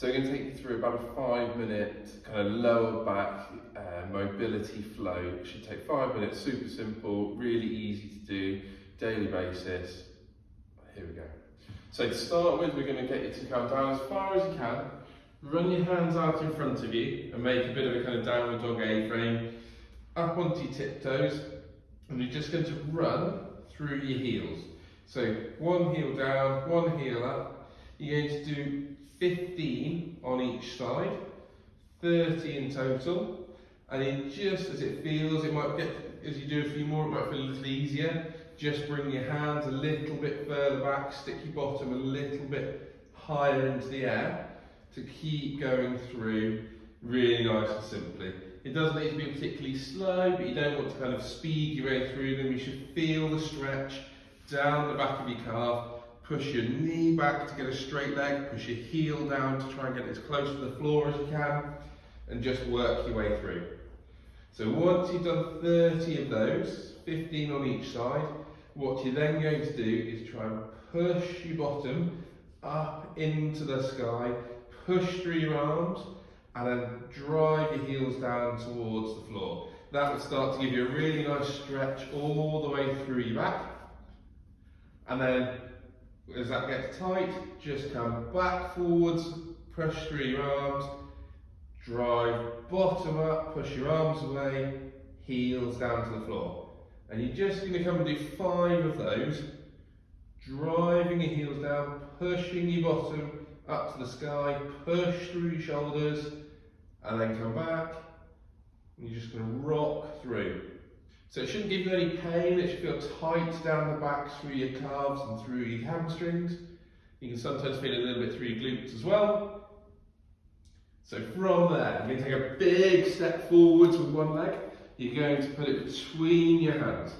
So I'm going to take you through about a 5-minute kind of lower back mobility flow. It should take 5 minutes, super simple, really easy to do, daily basis. Here we go. So to start with, we're going to get you to come down as far as you can. Run your hands out in front of you and make a bit of a kind of downward dog A-frame. Up onto your tiptoes, and you're just going to run through your heels. So one heel down, one heel up. You're going to do 15 on each side, 30 in total, and then just as it feels, it might get, as you do a few more, it might feel a little easier. Just bring your hands a little bit further back, stick your bottom a little bit higher into the air to keep going through really nice and simply. It doesn't need to be particularly slow, but you don't want to kind of speed your way through them. You should feel the stretch down the back of your calf. Push your knee back to get a straight leg, push your heel down to try and get as close to the floor as you can, and just work your way through. So once you've done 30 of those, 15 on each side, what you're then going to do is try and push your bottom up into the sky, push through your arms, and then drive your heels down towards the floor. That will start to give you a really nice stretch all the way through your back. And then as that gets tight, just come back forwards, push through your arms, drive bottom up, push your arms away, heels down to the floor. And you're just going to come and do 5 of those, driving your heels down, pushing your bottom up to the sky, push through your shoulders, and then come back, and you're just going to rock through. So it shouldn't give you any pain, it should feel tight down the back through your calves and through your hamstrings. You can sometimes feel a little bit through your glutes as well. So from there, you're going to take a big step forwards with one leg. You're going to put it between your hands.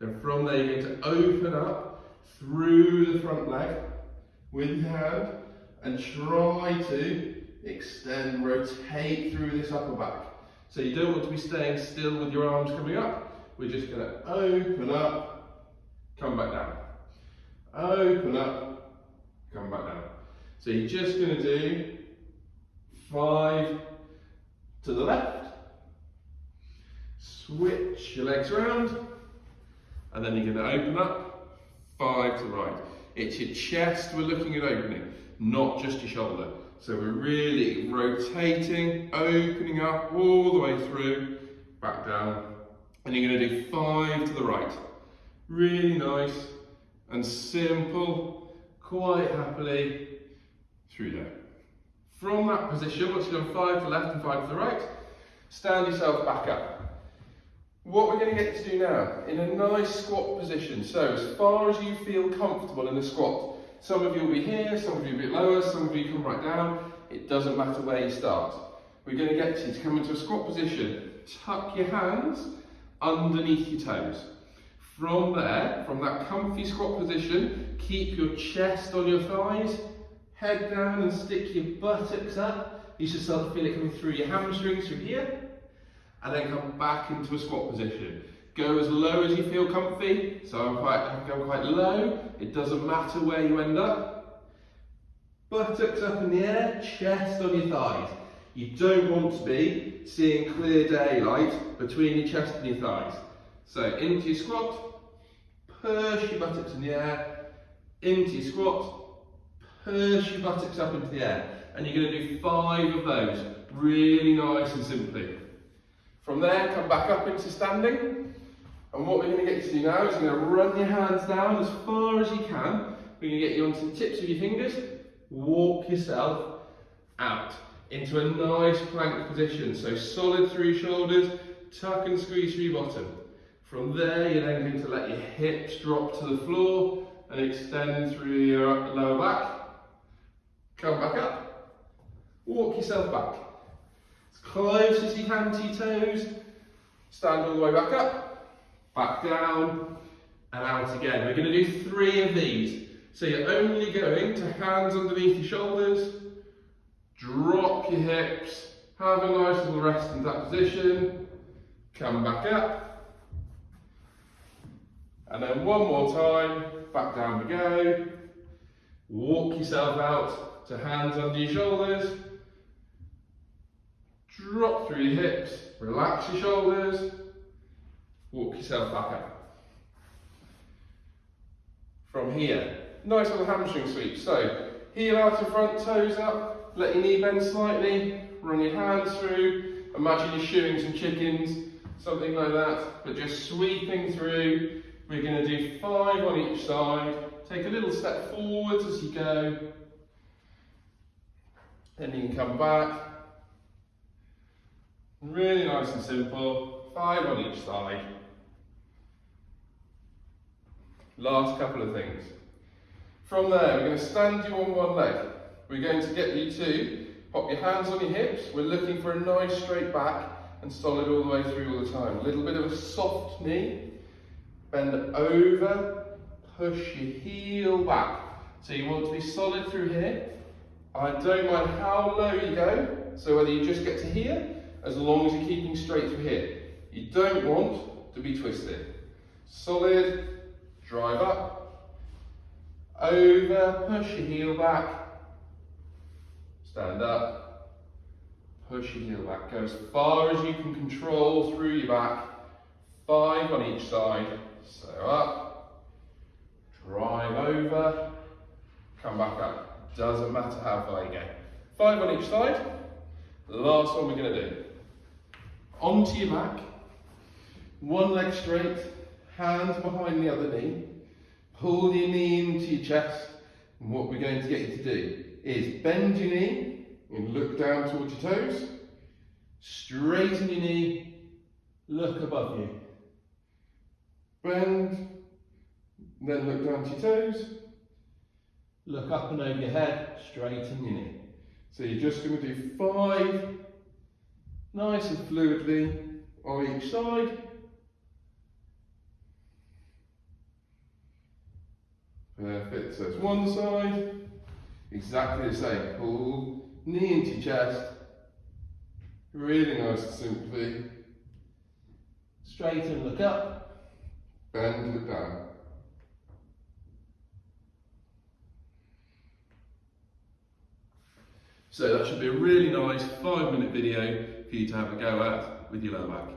And from there, you're going to open up through the front leg with your hand and try to extend, rotate through this upper back. So you don't want to be staying still with your arms coming up. We're just going to open up, come back down. Open up, come back down. So you're just going to do 5 to the left. Switch your legs around, and then you're going to open up, 5 to the right. It's your chest we're looking at opening, not just your shoulder. So we're really rotating, opening up all the way through, back down, and you're going to do 5 to the right. Really nice and simple, quite happily through there. From that position, once you've done 5 to the left and 5 to the right, stand yourself back up. What we're going to get to do now, in a nice squat position, so as far as you feel comfortable in the squat. Some of you will be here, some of you a bit lower, some of you come right down. It doesn't matter where you start. We're going to get you to come into a squat position. Tuck your hands underneath your toes. From there, from that comfy squat position, keep your chest on your thighs, head down and stick your buttocks up. You should start to feel it coming through your hamstrings through here. And then come back into a squat position. Go as low as you feel comfy. So I'm going quite low. It doesn't matter where you end up. Buttocks up in the air, chest on your thighs. You don't want to be seeing clear daylight between your chest and your thighs. So into your squat, push your buttocks in the air, into your squat, push your buttocks up into the air. And you're going to do 5 of those, really nice and simply. From there, come back up into standing. And what we're going to get you to do now is we're going to run your hands down as far as you can. We're going to get you onto the tips of your fingers. Walk yourself out into a nice plank position. So solid through your shoulders, tuck and squeeze through your bottom. From there, you're then going to let your hips drop to the floor and extend through your lower back. Come back up. Walk yourself back. As close as you can to your toes. Stand all the way back up, back down, and out again. We're going to do 3 of these. So you're only going to hands underneath your shoulders, drop your hips, have a nice little rest in that position, come back up, and then one more time, back down we go. Walk yourself out So hands under your shoulders, drop through your hips, relax your shoulders, walk yourself back up. From here, nice little hamstring sweep. So heel out in front, toes up, let your knee bend slightly, run your hands through, imagine you're shooing some chickens, something like that, but just sweeping through. We're going to do 5 on each side. Take a little step forwards as you go. Then you can come back. Really nice and simple. 5 on each side. Last couple of things. From there, we're going to stand you on one leg. We're going to get you to pop your hands on your hips. We're looking for a nice straight back and solid all the way through all the time. A little bit of a soft knee. Bend over, push your heel back. So you want to be solid through here. I don't mind how low you go, so whether you just get to here, as long as you're keeping straight through here. You don't want to be twisted. Solid, drive up, over, push your heel back, stand up, push your heel back. Go as far as you can control through your back. 5 on each side. So up, drive over, come back up. Doesn't matter how far you go. 5 on each side. The last one we're going to do. Onto your back, one leg straight, hands behind the other knee. Pull your knee into your chest. And what we're going to get you to do is bend your knee and look down towards your toes. Straighten your knee, look above you. Bend, then look down to your toes, look up and over your head, straighten your knee. So you're just going to do 5, nice and fluidly on each side. Perfect, so it's one side, exactly the same. Pull, knee into your chest, really nice and simply. Straighten, look up. Bend, look down. So that should be a really nice 5-minute video for you to have a go at with your lower back.